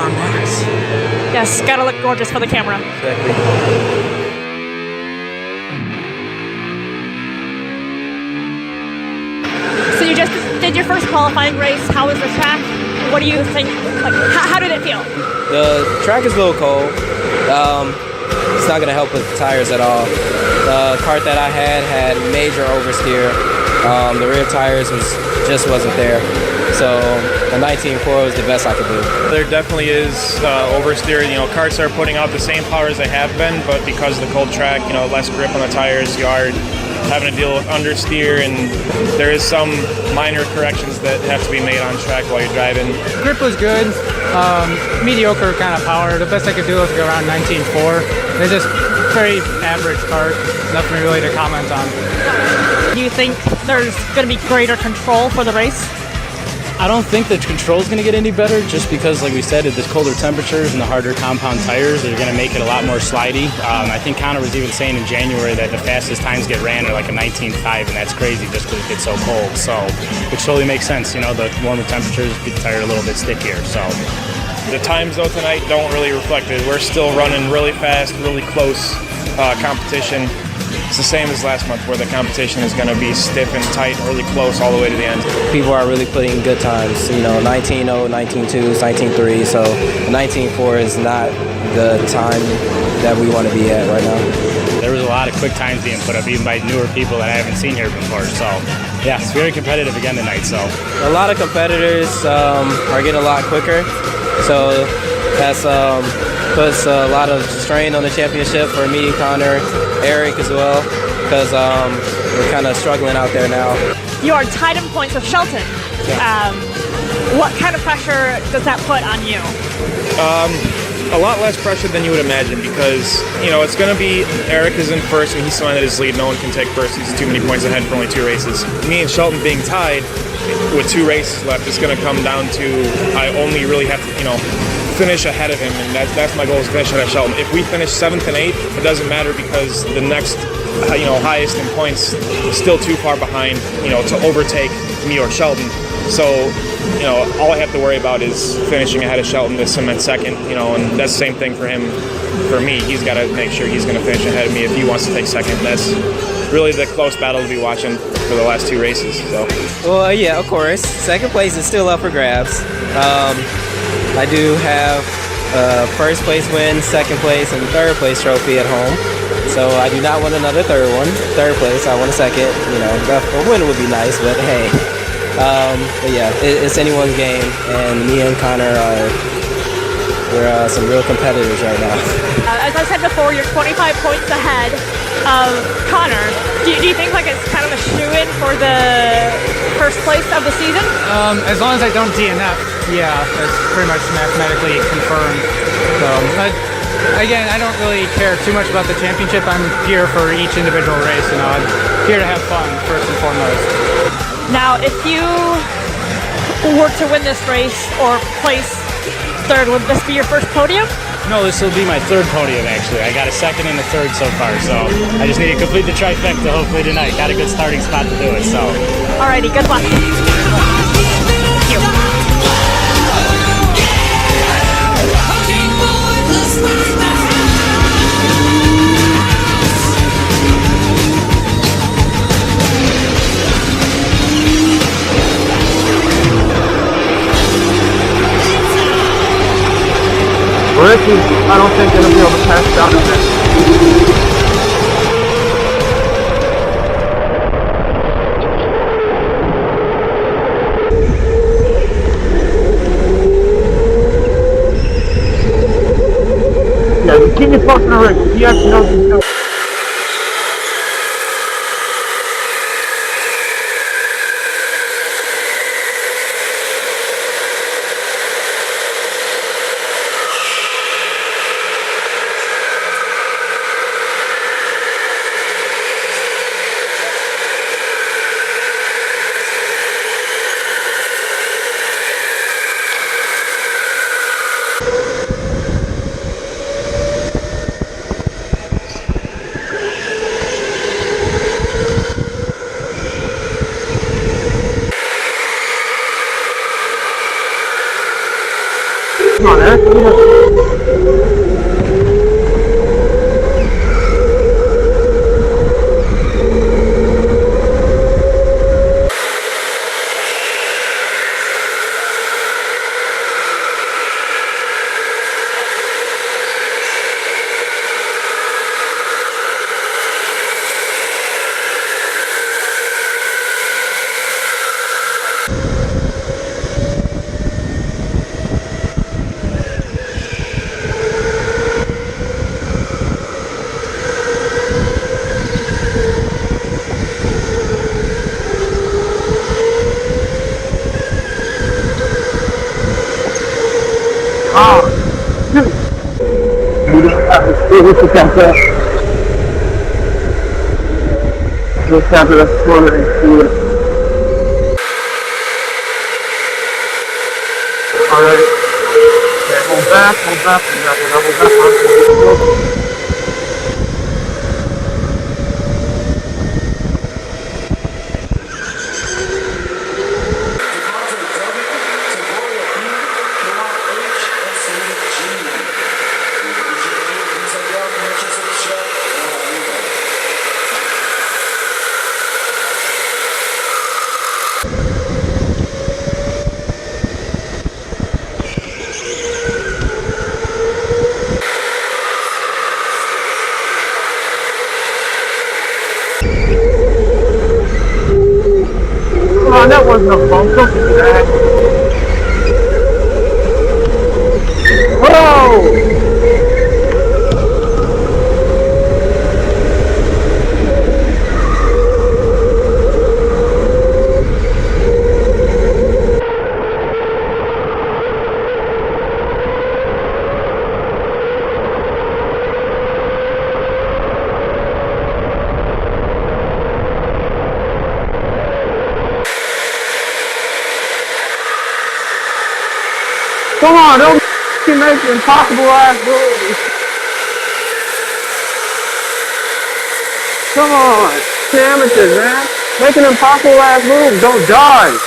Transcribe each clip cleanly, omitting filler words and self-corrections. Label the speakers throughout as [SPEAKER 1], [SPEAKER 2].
[SPEAKER 1] on bars.
[SPEAKER 2] Yes, gotta look gorgeous for the camera.
[SPEAKER 1] Exactly.
[SPEAKER 2] So you just did your first qualifying race. How was the track? What do you think? Like, how did it feel?
[SPEAKER 1] The track is a little cold. It's not gonna help with the tires at all. The cart that I had major oversteer. The rear tires just wasn't there. So the 19.4 was the best I could do.
[SPEAKER 3] There definitely is oversteer. You know, carts are putting out the same power as they have been, but because of the cold track, you know, less grip on the tires, you are having to deal with understeer, and there is some minor corrections that have to be made on track while you're driving.
[SPEAKER 4] Grip was good. Mediocre kind of power. The best I could do was go around 19.4. It's just very average cart. Nothing really to comment on.
[SPEAKER 2] Do you think there's going to be greater control for the race?
[SPEAKER 5] I don't think the control is going to get any better, just because, like we said, at the colder temperatures and the harder compound tires, they're going to make it a lot more slidey. I think Connor was even saying in January that the fastest times get ran are like a 19.5, and that's crazy just because it gets so cold. So, which totally makes sense. You know, the warmer temperatures get the tire a little bit stickier. So,
[SPEAKER 3] the times though tonight don't really reflect it. We're still running really fast, really close competition. It's the same as last month, where the competition is going to be stiff and tight, really close all the way to the end.
[SPEAKER 1] People are really putting good times, you know, 19.0, 19.2, 19.3, so 19.4 is not the time that we want to be at right now.
[SPEAKER 5] there was a lot of quick times being put up, even by newer people that I haven't seen here before. So, yeah, it's very competitive again tonight. So,
[SPEAKER 1] a lot of competitors are getting a lot quicker, so that's puts a lot of strain on the championship for me, Connor, Eric as well, because we're kind of struggling out there now.
[SPEAKER 2] You are tied in points with Shelton.
[SPEAKER 1] Yeah.
[SPEAKER 2] What kind of pressure does that put on you?
[SPEAKER 3] A lot less pressure than you would imagine, because, you know, it's going to be Eric is in first and he's surrounded his lead. No one can take first. He's too many points ahead for only 2 races. Me and Shelton being tied with 2 races left, it's going to come down to I only really have to, you know, finish ahead of him, and that's my goal, is finish ahead of Shelton. If we finish 7th and 8th, it doesn't matter, because the next, you know, highest in points is still too far behind, you know, to overtake me or Shelton. So, you know, all I have to worry about is finishing ahead of Shelton to cement second, you know, and that's the same thing for him. For me, he's got to make sure he's going to finish ahead of me if he wants to take second. That's really the close battle to be watching for the last 2 races. So.
[SPEAKER 1] Well, yeah, of course. Second place is still up for grabs. I do have first place win, second place, and third place trophy at home. So I do not want another third place. I want a second. You know, a win would be nice, but hey. But yeah, it's anyone's game, and me and Connor we're some real competitors right now.
[SPEAKER 2] As I said before, you're 25 points ahead of Connor. Do you think like it's kind of a shoe-in for the first place of the season?
[SPEAKER 4] As long as I don't DNF, yeah, that's pretty much mathematically confirmed. So, but again, I don't really care too much about the championship. I'm here for each individual race. You know, I'm here to have fun first and foremost.
[SPEAKER 2] Now, if you were to win this race or place third, would this be your first podium?
[SPEAKER 5] no, this will be my 3rd podium, actually. I got a 2nd and a 3rd so far, so I just need to complete the trifecta hopefully tonight. Got a good starting spot to do it, so.
[SPEAKER 2] Alrighty, good luck. Thank you.
[SPEAKER 6] Ricky, I don't think they'll be able to pass down to this. Yeah, keep me posted on Rick. He actually knows he's doing. Come on, Eric. Just after the corner and see it. Alright. Okay, hold back, hold back, hold back, hold back, hold back. Come on, that wasn't a bump. Don't do that. Whoa! Come on, don't make impossible ass moves. Come on, amateurs, man. Make an impossible ass move. Don't die.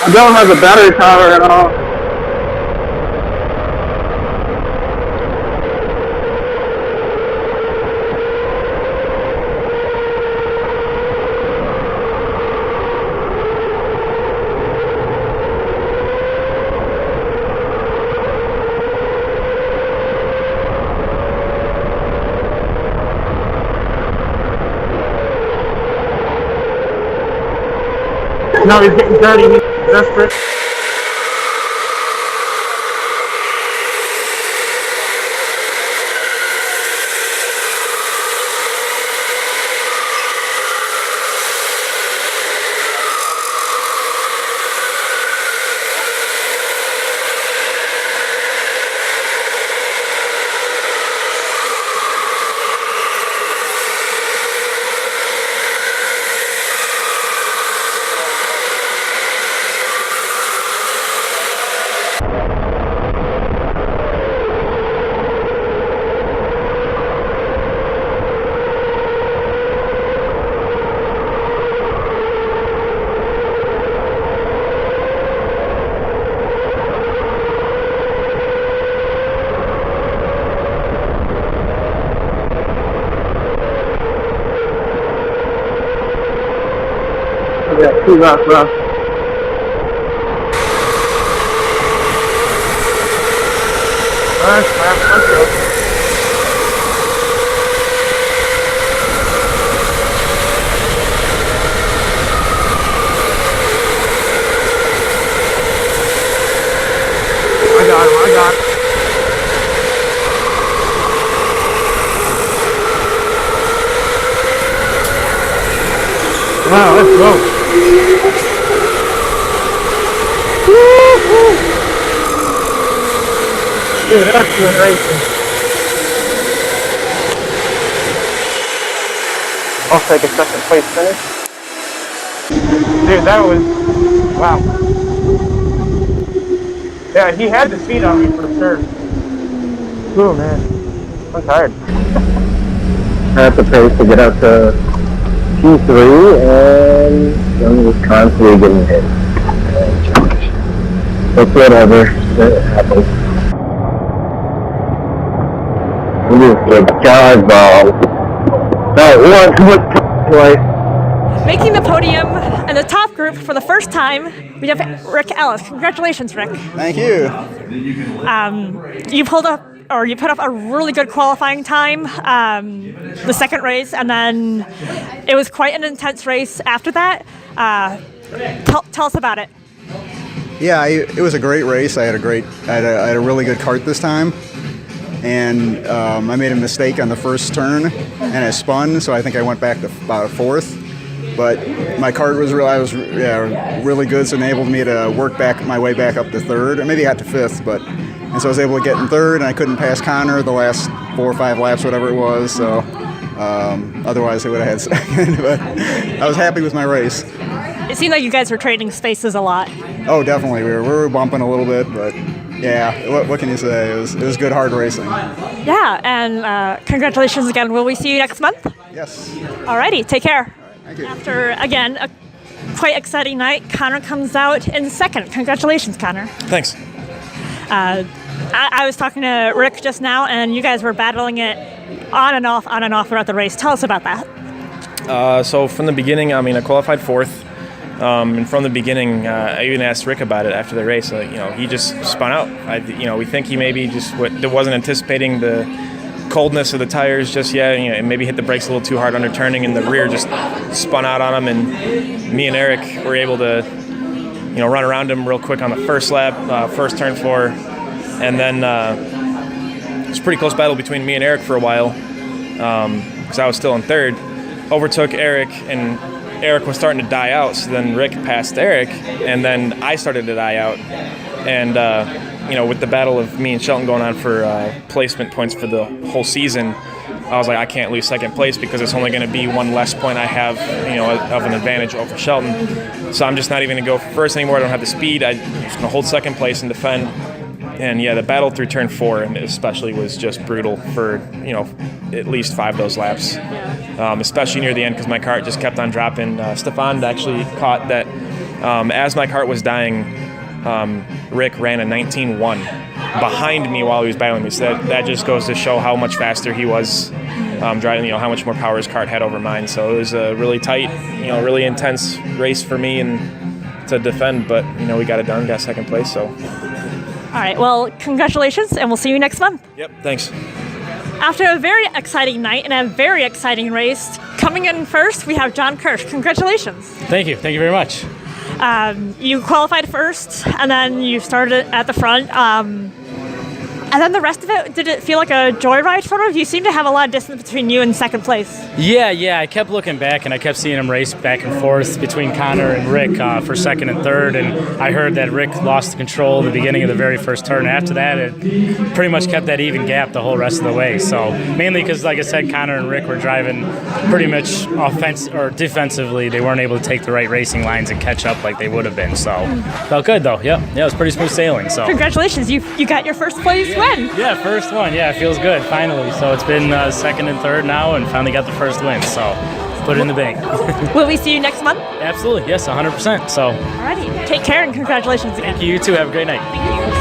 [SPEAKER 6] I don't have a battery power at all. No, he's getting dirty. He's desperate. Yeah, 2 laps left. Let's go. I got him. Wow, let's go. Dude, that's good racing. I'll take a second place finish. Dude, that was... wow. Yeah, he had the speed on me for sure. Oh man, I'm tired.
[SPEAKER 7] At the pace to get up to Q3, and I'm just constantly getting hit. It's whatever, it happens. We just get dodgeball. Not once, but twice.
[SPEAKER 2] Making the podium in the top group for the first time, we have Rick Ellis. Congratulations, Rick.
[SPEAKER 8] Thank you.
[SPEAKER 2] You put up a really good qualifying time the second race, and then it was quite an intense race after that. Tell us about it.
[SPEAKER 8] Yeah, it was a great race. I had a really good kart this time, and I made a mistake on the first turn, and it spun. So I think I went back to about fourth. But my kart was really good, so it enabled me to work my way back up to third, or maybe I got to fifth. And so I was able to get in third, and I couldn't pass Connor the last 4 or 5 laps, whatever it was. So otherwise, I would have had second. But I was happy with my race.
[SPEAKER 2] It seemed like you guys were trading spaces a lot.
[SPEAKER 8] Oh, definitely. We were bumping a little bit, but yeah, what can you say? It was good, hard racing.
[SPEAKER 2] Yeah, and congratulations again. Will we see you next month?
[SPEAKER 8] Yes.
[SPEAKER 2] Alrighty, take care.
[SPEAKER 8] Thank you.
[SPEAKER 2] After, again, a quite exciting night, Connor comes out in second. Congratulations, Connor.
[SPEAKER 3] Thanks.
[SPEAKER 2] I was talking to Rick just now, and you guys were battling it on and off throughout the race. Tell us about that.
[SPEAKER 3] So from the beginning, I qualified fourth. And from the beginning, I even asked Rick about it after the race. He just spun out. We think he maybe just wasn't anticipating the coldness of the tires just yet. And maybe hit the brakes a little too hard under turning, and the rear just spun out on him. And me and Eric were able to, run around him real quick on the first lap, first turn 4, and then it was a pretty close battle between me and Eric for a while, because I was still in third. Overtook Eric, and Eric was starting to die out, so then Rick passed Eric, and then I started to die out. And, with the battle of me and Shelton going on for placement points for the whole season, I was like, I can't lose second place because it's only going to be one less point I have, of an advantage over Shelton. So I'm just not even going to go for first anymore. I don't have the speed. I'm just going to hold second place and defend. And yeah, the battle through turn 4 and especially was just brutal for, at least 5 of those laps. Especially near the end because my kart just kept on dropping. Stefan actually caught that as my kart was dying, Rick ran a 19.1 behind me while he was battling me. So that just goes to show how much faster he was driving, how much more power his kart had over mine. So it was a really tight, really intense race for me and to defend, but, we got it done, got second place, so.
[SPEAKER 2] All right, well, congratulations, and we'll see you next month.
[SPEAKER 3] Yep, thanks.
[SPEAKER 2] After a very exciting night and a very exciting race, coming in first, we have John Kirsch. Congratulations.
[SPEAKER 5] Thank you very much.
[SPEAKER 2] You qualified first, and then you started at the front. And then the rest of it, did it feel like a joyride sort of? You seem to have a lot of distance between you and second place.
[SPEAKER 5] Yeah, I kept looking back, and I kept seeing him race back and forth between Connor and Rick for second and third, and I heard that Rick lost control at the beginning of the very first turn. After that, it pretty much kept that even gap the whole rest of the way. So mainly because, like I said, Connor and Rick were driving pretty much defensively. They weren't able to take the right racing lines and catch up like they would have been. So felt good, though. Yeah, it was pretty smooth sailing. So
[SPEAKER 2] congratulations, you got your first place win.
[SPEAKER 5] Yeah, first one. Yeah, it feels good, finally. So it's been second and third now, and finally got the first win. So put it in the bank.
[SPEAKER 2] Will we see you next month?
[SPEAKER 5] Absolutely. Yes, 100%. So.
[SPEAKER 2] Alrighty. Take care and congratulations again.
[SPEAKER 5] Thank you. You too. Have a great night.
[SPEAKER 2] Thank you.